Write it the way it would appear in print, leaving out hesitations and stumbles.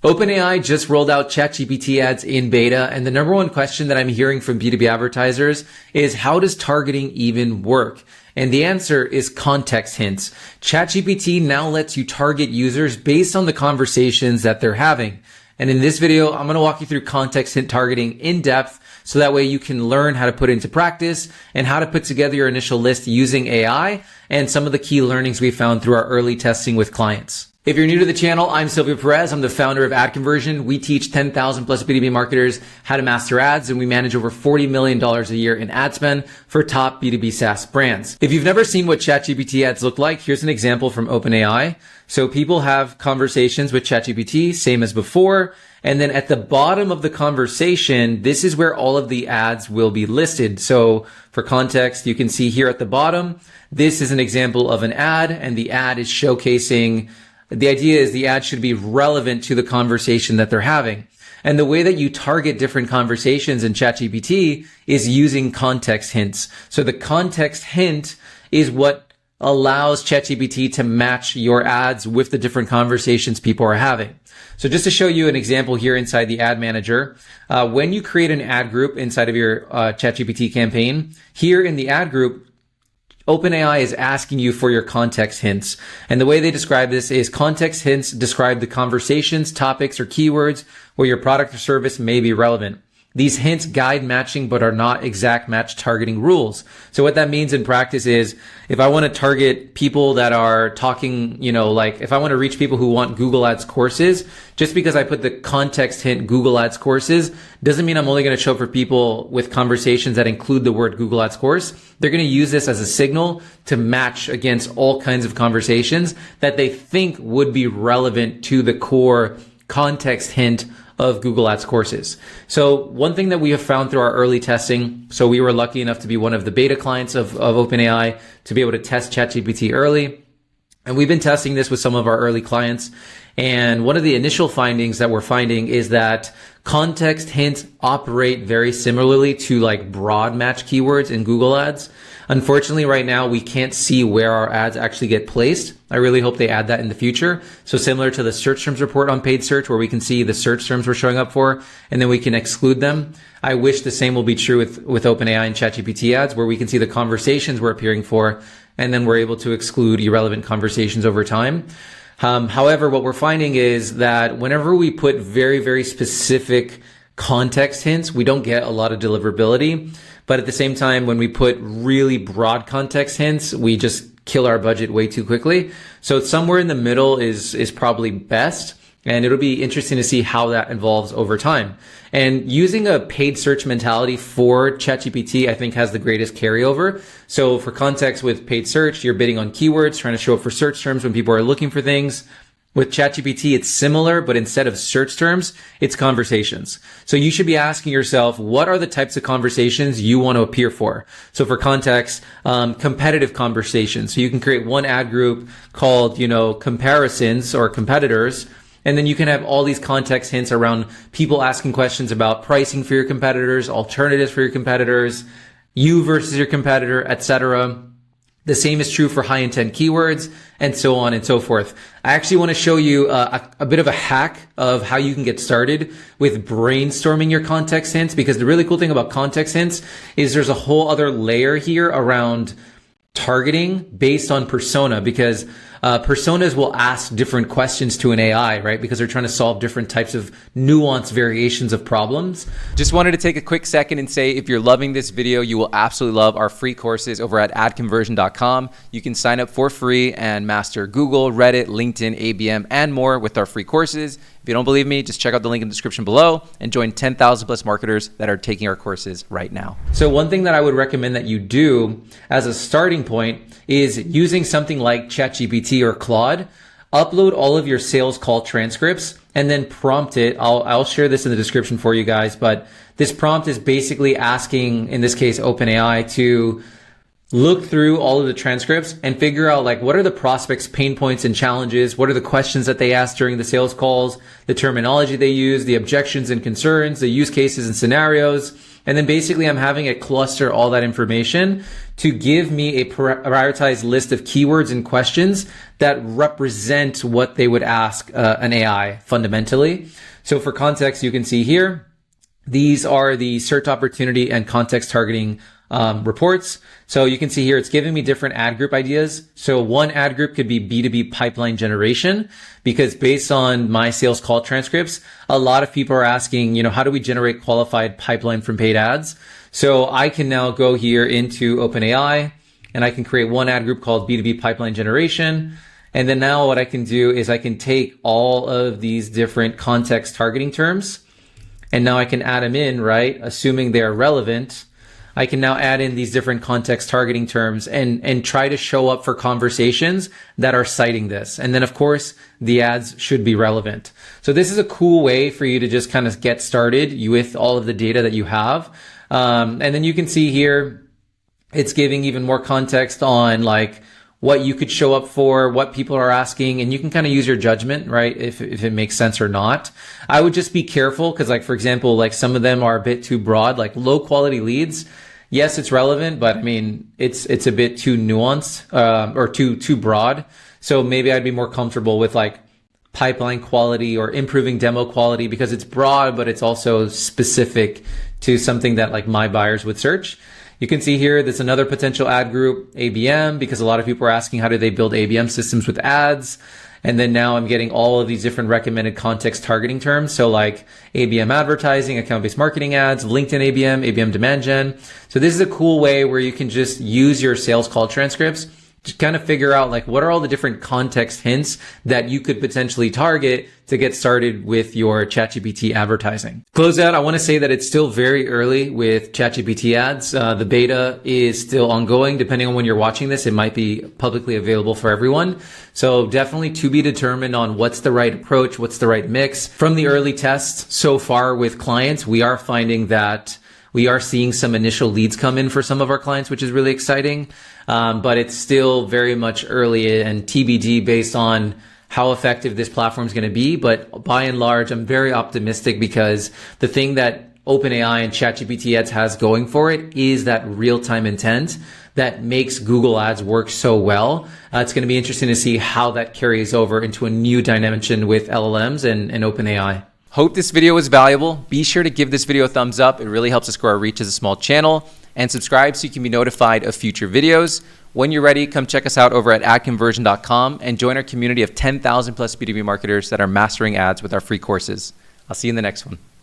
OpenAI just rolled out ChatGPT ads in beta, and the number one question that I'm hearing from B2B advertisers is, how does targeting even work? And the answer is context hints. ChatGPT now lets you target users based on the conversations that they're having. And in this video, I'm going to walk you through context hint targeting in depth, so that way you can learn how to put it into practice and how to put together your initial list using AI and some of the key learnings we found through our early testing with clients. If you're new to the channel, I'm Silvio Perez. I'm the founder of AdConversion. We teach 10,000 plus B2B marketers how to master ads, and we manage over $40 million a year in ad spend for top B2B SaaS brands. If you've never seen what ChatGPT ads look like, here's an example from OpenAI. So people have conversations with ChatGPT, same as before. And then at the bottom of the conversation, this is where all of the ads will be listed. So for context, you can see here at the bottom, this is an example of an ad, and the ad is showcasing. The idea is the ad should be relevant to the conversation that they're having. And the way that you target different conversations in ChatGPT is using context hints. So the context hint is what allows ChatGPT to match your ads with the different conversations people are having. So just to show you an example here inside the ad manager, when you create an ad group inside of your ChatGPT campaign, here in the ad group, OpenAI is asking you for your context hints. And the way they describe this is context hints describe the conversations, topics, or keywords where your product or service may be relevant. These hints guide matching but are not exact match targeting rules. So what that means in practice is, if I want to target people that are talking, like if I want to reach people who want Google Ads courses, just because I put the context hint Google Ads courses doesn't mean I'm only going to show up for people with conversations that include the word Google Ads course. They're going to use this as a signal to match against all kinds of conversations that they think would be relevant to the core context hint of Google Ads courses. So one thing that we have found through our early testing, so we were lucky enough to be one of the beta clients of OpenAI to be able to test ChatGPT early. And we've been testing this with some of our early clients. And one of the initial findings that we're finding is that context hints operate very similarly to like broad match keywords in Google Ads. Unfortunately, right now, we can't see where our ads actually get placed. I really hope they add that in the future. So similar to the search terms report on paid search, where we can see the search terms we're showing up for, and then we can exclude them. I wish the same will be true with OpenAI and ChatGPT ads, where we can see the conversations we're appearing for, and then we're able to exclude irrelevant conversations over time. However, what we're finding is that whenever we put very, very specific context hints, we don't get a lot of deliverability. But at the same time, when we put really broad context hints, we just kill our budget way too quickly. So somewhere in the middle is probably best. And it'll be interesting to see how that evolves over time. And using a paid search mentality for ChatGPT, I think, has the greatest carryover. So for context, with paid search, you're bidding on keywords, trying to show up for search terms when people are looking for things. With ChatGPT, it's similar, but instead of search terms, it's conversations. So you should be asking yourself, what are the types of conversations you want to appear for? So for context, competitive conversations. So you can create one ad group called, comparisons or competitors. And then you can have all these context hints around people asking questions about pricing for your competitors, alternatives for your competitors, you versus your competitor, etc. The same is true for high intent keywords, and so on and so forth. I actually want to show you a bit of a hack of how you can get started with brainstorming your context hints, because the really cool thing about context hints is there's a whole other layer here around targeting based on persona, because personas will ask different questions to an AI, right? Because they're trying to solve different types of nuanced variations of problems. Just wanted to take a quick second and say, if you're loving this video, you will absolutely love our free courses over at adconversion.com. You can sign up for free and master Google, Reddit, LinkedIn, ABM, and more with our free courses. If you don't believe me, just check out the link in the description below and join 10,000 plus marketers that are taking our courses right now. So one thing that I would recommend that you do as a starting point is using something like ChatGPT or Claude. Upload all of your sales call transcripts and then prompt it. I'll share this in the description for you guys, but this prompt is basically asking, in this case, OpenAI, to look through all of the transcripts and figure out like what are the prospects' pain points and challenges, what are the questions that they ask during the sales calls, the terminology they use, the objections and concerns, the use cases and scenarios. And then basically I'm having it cluster all that information to give me a prioritized list of keywords and questions that represent what they would ask an AI fundamentally. So for context, you can see here, these are the search opportunity and context targeting reports. So you can see here, it's giving me different ad group ideas. So one ad group could be B2B pipeline generation, because based on my sales call transcripts, a lot of people are asking, how do we generate qualified pipeline from paid ads? So I can now go here into OpenAI and I can create one ad group called B2B pipeline generation. And then now what I can do is I can take all of these different context targeting terms and now I can add them in, right? Assuming they are relevant. I can now add in these different context targeting terms and try to show up for conversations that are citing this. And then of course, the ads should be relevant. So this is a cool way for you to just kind of get started with all of the data that you have. And then you can see here, it's giving even more context on like what you could show up for, what people are asking, and you can kind of use your judgment, right? If it makes sense or not. I would just be careful because like, for example, like some of them are a bit too broad, like low quality leads. Yes, it's relevant, but I mean, it's a bit too nuanced, or too broad. So maybe I'd be more comfortable with like pipeline quality or improving demo quality because it's broad, but it's also specific to something that like my buyers would search. You can see here, there's another potential ad group, ABM, because a lot of people are asking how do they build ABM systems with ads. And then now I'm getting all of these different recommended context targeting terms. So like ABM advertising, account-based marketing ads, LinkedIn ABM, ABM demand gen. So this is a cool way where you can just use your sales call transcripts to kind of figure out like what are all the different context hints that you could potentially target to get started with your ChatGPT advertising. Close out, I want to say that it's still very early with ChatGPT ads. The beta is still ongoing. Depending on when you're watching this, it might be publicly available for everyone. So definitely to be determined on what's the right approach, what's the right mix. From the early tests so far with clients, we are finding that we are seeing some initial leads come in for some of our clients, which is really exciting. But it's still very much early and TBD based on how effective this platform is going to be. But by and large, I'm very optimistic because the thing that OpenAI and ChatGPT ads has going for it is that real-time intent that makes Google ads work so well. It's going to be interesting to see how that carries over into a new dimension with LLMs and OpenAI. Hope this video was valuable. Be sure to give this video a thumbs up. It really helps us grow our reach as a small channel. And subscribe so you can be notified of future videos. When you're ready, come check us out over at AdConversion.com and join our community of 10,000 plus B2B marketers that are mastering ads with our free courses. I'll see you in the next one.